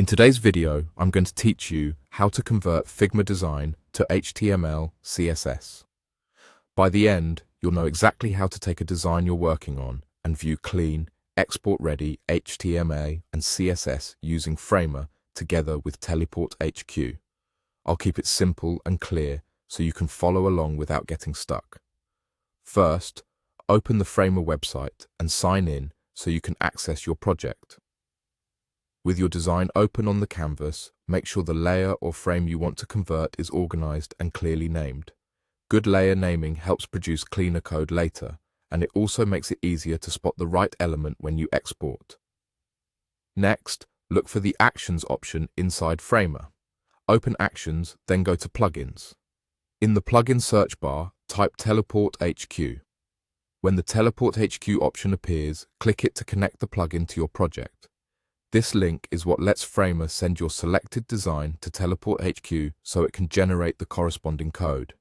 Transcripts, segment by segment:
In today's video, I'm going to teach you how to convert Figma Design to HTML CSS. By the end, you'll know exactly how to take a design you're working on and view clean, export-ready HTML and CSS using Figma together with Teleport HQ. I'll keep it simple and clear so you can follow along without getting stuck. First, open the Figma website and sign in so you can access your project. With your design open on the canvas, make sure the layer or frame you want to convert is organized and clearly named. Good layer naming helps produce cleaner code later, and it also makes it easier to spot the right element when you export. Next, look for the Actions option inside Figma. Open Actions, then go to Plugins. In the Plugin search bar, type Teleport HQ. When the Teleport HQ option appears, click it to connect the plugin to your project. This link is what lets Figma send your selected design to Teleport HQ so it can generate the corresponding code.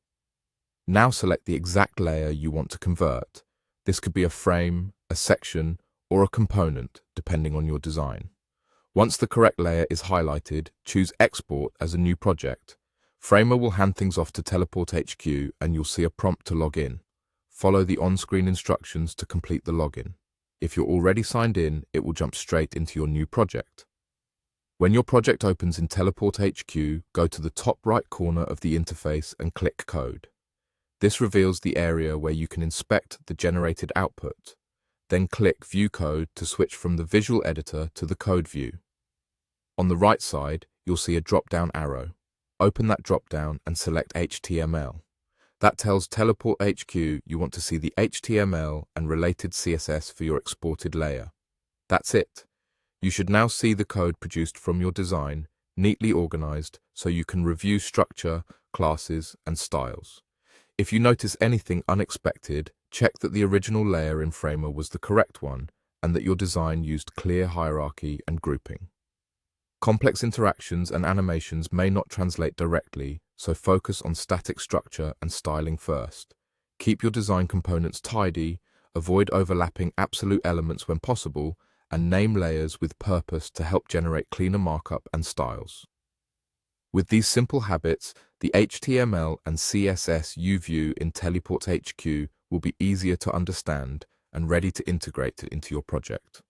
Now select the exact layer you want to convert. This could be a frame, a section, or a component, depending on your design. Once the correct layer is highlighted, choose Export as a new project. Figma will hand things off to Teleport HQ and you'll see a prompt to log in. Follow the on-screen instructions to complete the login. If you're already signed in, it will jump straight into your new project. When your project opens in Teleport HQ, go to the top right corner of the interface and click Code. This reveals the area where you can inspect the generated output. Then click View Code to switch from the visual editor to the code view. On the right side, you'll see a drop-down arrow. Open that drop-down and select HTML. That tells Teleport HQ you want to see the HTML and related CSS for your exported layer. That's it. You should now see the code produced from your design, neatly organized, so you can review structure, classes, and styles. If you notice anything unexpected, check that the original layer in Figma was the correct one and that your design used clear hierarchy and grouping. Complex interactions and animations may not translate directly, so focus on static structure and styling first. Keep your design components tidy, avoid overlapping absolute elements when possible, and name layers with purpose to help generate cleaner markup and styles. With these simple habits, the HTML and CSS you view in Teleport HQ will be easier to understand and ready to integrate it into your project.